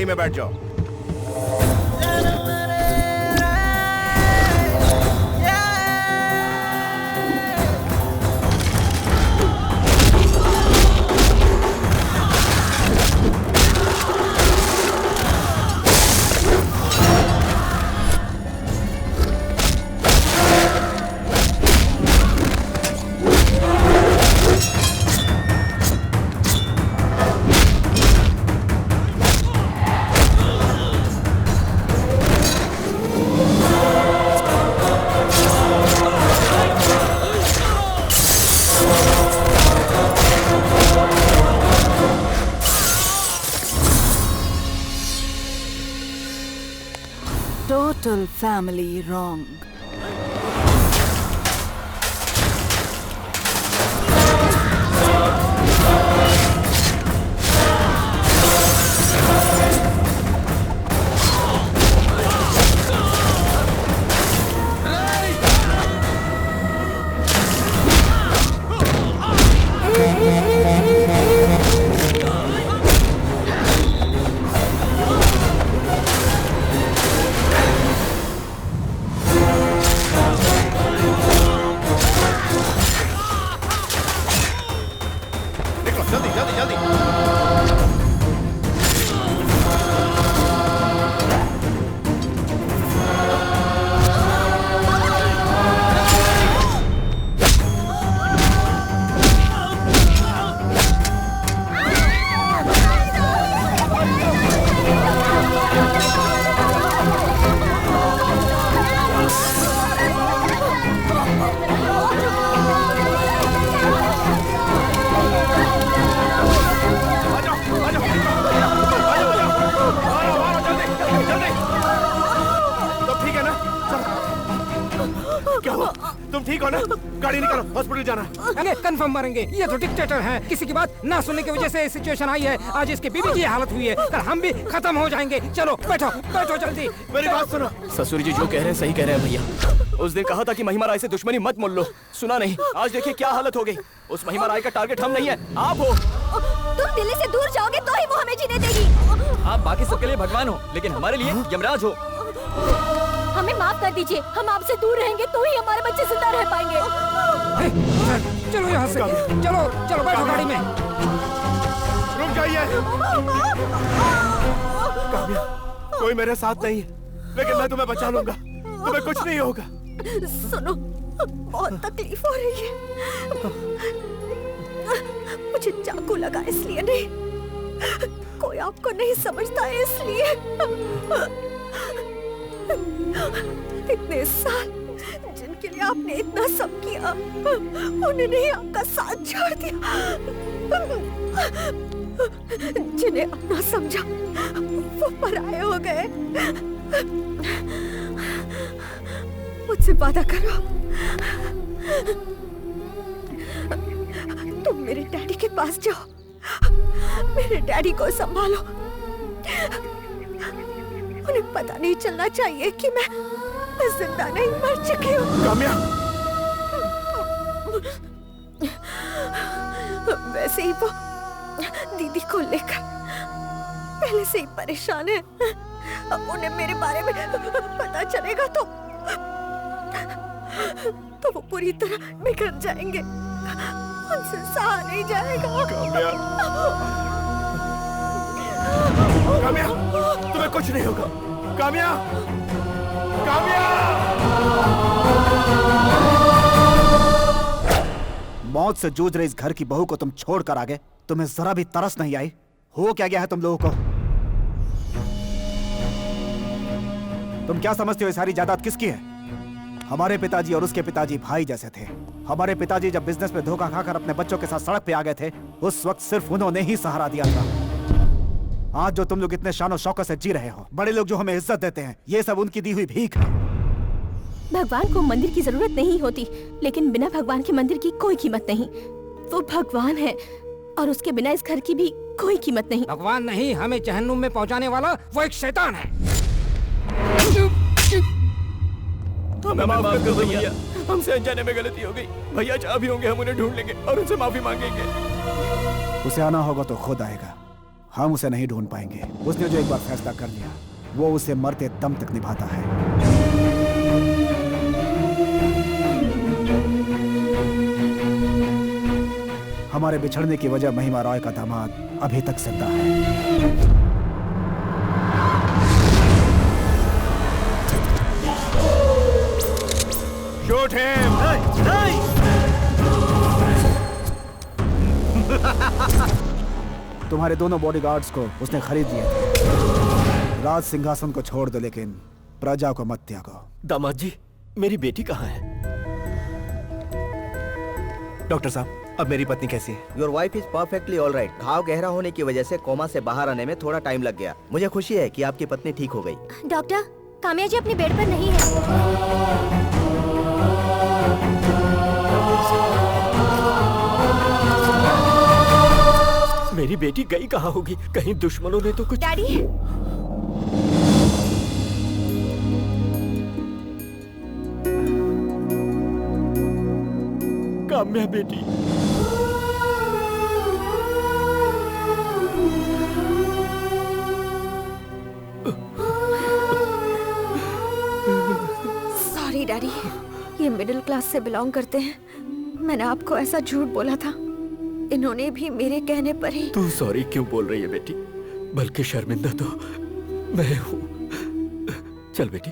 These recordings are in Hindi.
गाड़ी में बैठ जाओ। Total family wrong. कंफर्म मारेंगे। ये तो डिक्टेटर हैं, किसी की बात ना सुनने की वजह से सिचुएशन आई है। आज इसके बीवी की हालत हुई है, कल हम भी खत्म हो जाएंगे। चलो बैठो बैठो जल्दी। मेरी बात सुनो। ससुर जी जो कह रहे हैं सही कह रहे हैं भैया। उस दिन कहा था कि महिमा राय से दुश्मनी मत मोल लो, सुना नहीं। आज देखिए क्या हालत हो गई। उस महिमा राय का टारगेट हम नहीं है, आप हो। तुम दिल्ली से दूर जाओगे तो ही वो हमें जीने देगी। आप बाकी सबके लिए भगवान हो, लेकिन हमारे लिए यमराज हो। हमें माफ कर दीजिए, हम आपसे दूर रहेंगे तो ही हमारे बच्चे जिंदा रह पाएंगे। चलो यहाँ से, चलो चलो बैठो गाड़ी में। रुक जाइए। काम्या, कोई मेरे साथ नहीं है, लेकिन मैं तुम्हें बचा लूंगा, तुम्हें कुछ नहीं होगा। सुनो, बहुत तकलीफ हो रही है। मुझे चाकू लगा इसलिए नहीं, कोई आपको नहीं समझता है इसलिए। इतने साल जिनके लिए आपने इतना सब किया, उन्होंने ही आपका साथ छोड़ दिया। जिन्हें अपना समझा वो पराये हो गए। मुझसे वादा करो, तुम मेरे डैडी के पास जाओ, मेरे डैडी को संभालो। उन्हें पता नहीं चलना चाहिए कि मैं जिंदा नहीं, मर चुकी हूँ। काम्या, वैसे ही वो दीदी को लेकर पहले से ही परेशान है। उन्हें मेरे बारे में पता चलेगा तो वो पूरी तरह बिखर जाएंगे, उनसे सहा नहीं जाएगा। काम्या, काम्या, तुम्हें कुछ नहीं होगा। काम्या, काम्या। मौत से जूझ रहे इस घर की बहू को तुम छोड़कर आ गए। तुम्हें जरा भी तरस नहीं आई? हो क्या गया है तुम लोगों को? तुम क्या समझते हो ये सारी जायदाद किसकी है? हमारे पिताजी और उसके पिताजी भाई जैसे थे। हमारे पिताजी जब बिजनेस में धोखा खाकर अपने बच्चों के साथ सड़क पे आ गए थे, उस वक्त सिर्फ उन्होंने ही सहारा दिया था। आज जो तुम लोग इतने शानो शौकत से जी रहे हो, बड़े लोग जो हमें इज्जत देते हैं, ये सब उनकी दी हुई भीख है। भगवान को मंदिर की जरूरत नहीं होती, लेकिन बिना भगवान के मंदिर की कोई कीमत नहीं। वो भगवान है और उसके बिना इस घर की भी कोई कीमत नहीं। भगवान नहीं, हमें जहन्नुम में पहुंचाने वाला वो एक शैतान है। हमें माफ कर दो भैया, हमसे अनजाने में गलती हो गई। भैया जहाँ भी होंगे हम उन्हें ढूंढ लेंगे और उनसे माफी मांगेंगे। उसे आना होगा तो खुद आएगा, हम उसे नहीं ढूंढ पाएंगे। उसने जो एक बार फैसला कर लिया वो उसे मरते दम तक निभाता है। हमारे बिछड़ने की वजह महिमा रॉय का दामाद अभी तक जिंदा है। Shoot him. तुम्हारे दोनों बॉडीगार्ड्स को उसने खरीद लिए थे। राज सिंहासन को छोड़ दो लेकिन प्रजा को मत त्यागो। दामाद जी, मेरी बेटी कहाँ है? डॉक्टर साहब, अब मेरी पत्नी कैसी है? Your wife is perfectly all right. घाव गहरा होने की वजह से कोमा से बाहर आने में थोड़ा टाइम लग गया। मुझे खुशी है कि आपकी पत्नी ठीक हो गई। डॉक्टर, काम्या जी अपने बेड पर नहीं है। मेरी बेटी गई कहाँ होगी? कहीं दुश्मनों ने तो कुछ। डैडी, काम्या बेटी। सॉरी डैडी, ये मिडिल क्लास से बिलोंग करते हैं। मैंने आपको ऐसा झूठ बोला था। इन्होंने भी मेरे कहने पर ही। तू सॉरी क्यों बोल रही है बेटी? बल्कि शर्मिंदा तो मैं हूँ। चल बेटी।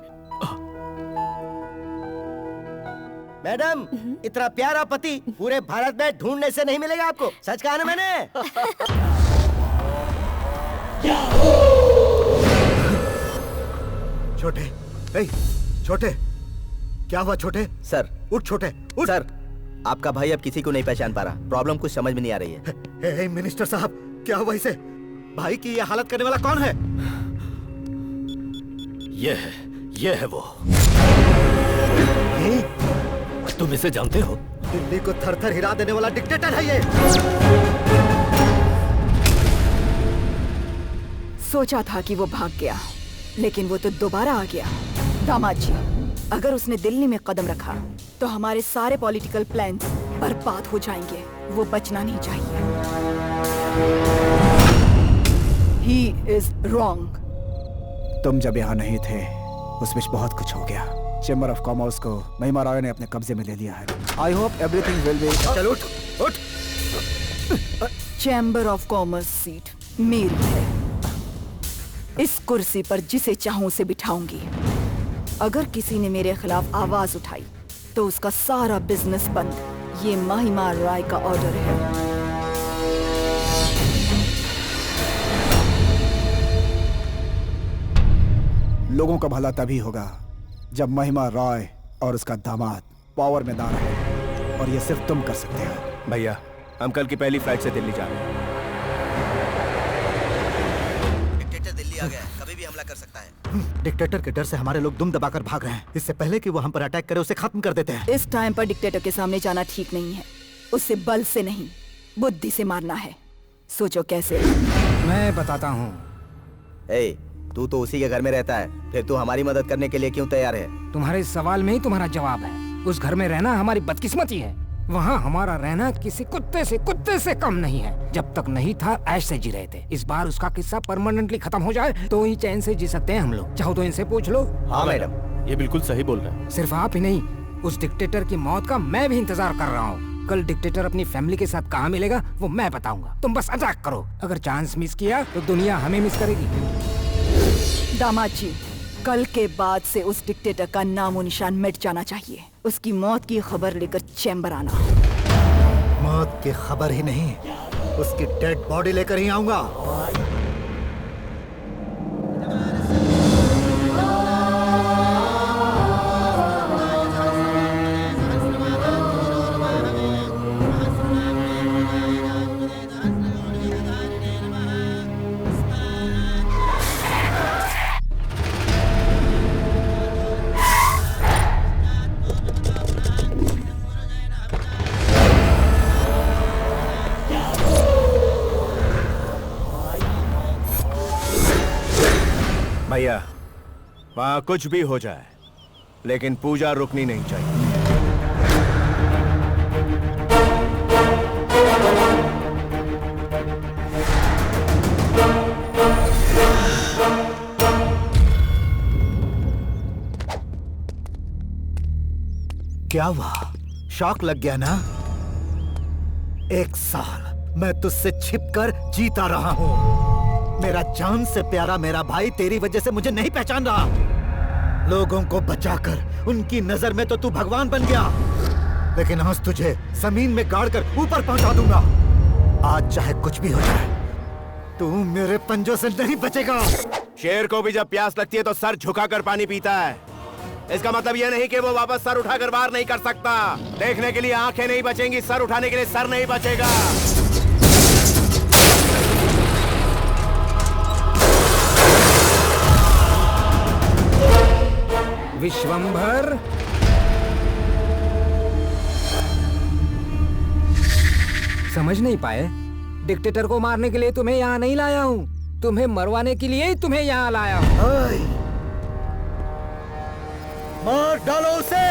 मैडम, इतना प्यारा पति पूरे भारत में ढूंढने से नहीं मिलेगा आपको। सच कहा ना मैंने। छोटे, छोटे, क्या हुआ छोटे? सर, उठ छोटे, उठ। सर, आपका भाई अब किसी को नहीं पहचान पा रहा। प्रॉब्लम कुछ समझ में नहीं आ रही है। मिनिस्टर साहब, क्या हुआ इसे? भाई की ये हालत करने वाला कौन है? ये है वो। तुम इसे जानते हो? दिल्ली को थर-थर हिला देने वाला डिक्टेटर है ये। सोचा था कि वो भाग गया, लेकिन वो तो दोबारा आ गया। दामाद जी, अगर उसने दिल्ली में कदम रखा तो हमारे सारे पॉलिटिकल प्लान्स बर्बाद हो जाएंगे। वो बचना नहीं चाहिए। He is wrong. तुम जब यहाँ नहीं थे उस बीच बहुत कुछ हो गया। चेंबर ऑफ कॉमर्स को महिमा राय ने अपने कब्जे में ले लिया है। I hope everything will be. चल उठ। चैम्बर ऑफ कॉमर्स सीट मेरी है। इस कुर्सी पर जिसे चाहूं उसे बिठाऊंगी। अगर किसी ने मेरे खिलाफ आवाज उठाई तो उसका सारा बिजनेस बंद। ये महिमा राय का ऑर्डर है। लोगों का भला तभी होगा जब महिमा रॉय और उसका दामाद पावर में ना रहे, और ये सिर्फ तुम कर सकते हो। भैया, हम कल की पहली फ्लाइट से दिल्ली जा रहे हैं। डिक्टेटर दिल्ली आ गया है, कभी भी हमला कर सकता है। डिक्टेटर के डर से हमारे लोग दुम दबाकर भाग रहे हैं। इससे पहले कि वो हम पर अटैक करे उसे खत्म कर देते हैं। इस टाइम पर डिक्टेटर के सामने जाना ठीक नहीं है। उसे बल से नहीं, बुद्धि से मारना है। सोचो कैसे। मैं बताता हूँ। तू तो उसी के घर में रहता है, फिर तू हमारी मदद करने के लिए क्यों तैयार है? तुम्हारे इस सवाल में ही तुम्हारा जवाब है। उस घर में रहना हमारी बदकिस्मती है। वहाँ हमारा रहना किसी कुत्ते से कम नहीं है। जब तक नहीं था ऐश से जी रहे थे। इस बार उसका किस्सा परमानेंटली खत्म हो जाए तो ही चैन से जी सकते हैं हम लोग। चाहो तो इनसे पूछ लो। हाँ मैडम, ये बिल्कुल सही बोल रहा है। सिर्फ आप ही नहीं, उस डिक्टेटर की मौत का मैं भी इंतजार कर रहा हूँ। कल डिक्टेटर अपनी फैमिली के साथ कहाँ मिलेगा वो मैं बताऊंगा। तुम बस अटैक करो। अगर चांस मिस किया तो दुनिया हमें मिस करेगी। दामाद जी, कल के बाद से उस डिक्टेटर का नामो निशान मिट जाना चाहिए। उसकी मौत की खबर लेकर चैम्बर आना। मौत की खबर ही नहीं, उसकी डेड बॉडी लेकर ही आऊंगा। भैया, वहाँ कुछ भी हो जाए, लेकिन पूजा रुकनी नहीं चाहिए। क्या हुआ? शॉक लग गया ना? 1 साल मैं तुझसे छिपकर जीता रहा हूँ। मेरा जान से प्यारा मेरा भाई तेरी वजह से मुझे नहीं पहचान रहा। लोगों को बचाकर उनकी नजर में तो तू भगवान बन गया, लेकिन आज तुझे जमीन में गाड़कर ऊपर पहुंचा दूंगा। आज चाहे कुछ भी हो जाए, तू मेरे पंजों से नहीं बचेगा। शेर को भी जब प्यास लगती है तो सर झुकाकर पानी पीता है। इसका मतलब यह नहीं कि वो वापस सर उठाकर वार नहीं कर सकता। देखने के लिए आंखें नहीं बचेंगी, सर उठाने के लिए सर नहीं बचेगा। विश्वंभर, समझ नहीं पाए? डिक्टेटर को मारने के लिए तुम्हें यहाँ नहीं लाया हूँ, तुम्हें मरवाने के लिए ही तुम्हें यहाँ लाया हूँ। मार डालो उसे।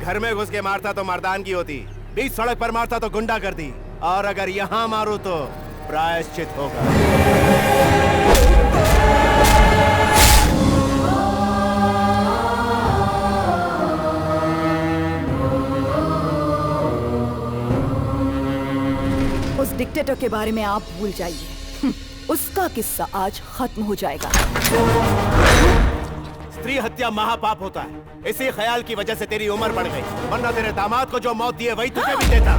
घर में घुस के मारता तो मर्दानगी होती, बीच सड़क पर मारता तो गुंडागर्दी, और अगर यहाँ मारूं तो प्रायश्चित होगा। उस डिक्टेटर के बारे में आप भूल जाइए। उसका किस्सा आज खत्म हो जाएगा। स्त्री हत्या महापाप होता है, इसी ख्याल की वजह से तेरी उम्र बढ़ गई, वरना तेरे दामाद को जो मौत दी है वही तुझे भी देता।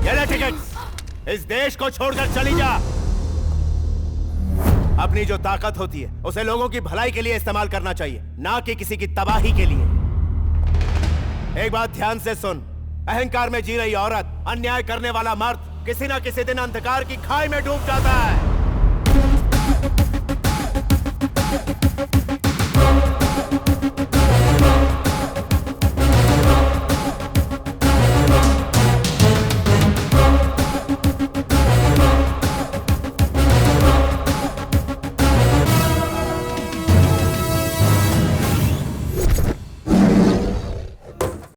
ये ले टिकट, इस देश को छोड़कर चली जा। अपनी जो ताकत होती है उसे लोगों की भलाई के लिए इस्तेमाल करना चाहिए, ना कि किसी की तबाही के लिए। एक बात ध्यान से सुन, अहंकार में जी रही औरत, अन्याय करने वाला मर्द किसी ना किसी दिन अंधकार की खाई में डूब जाता है।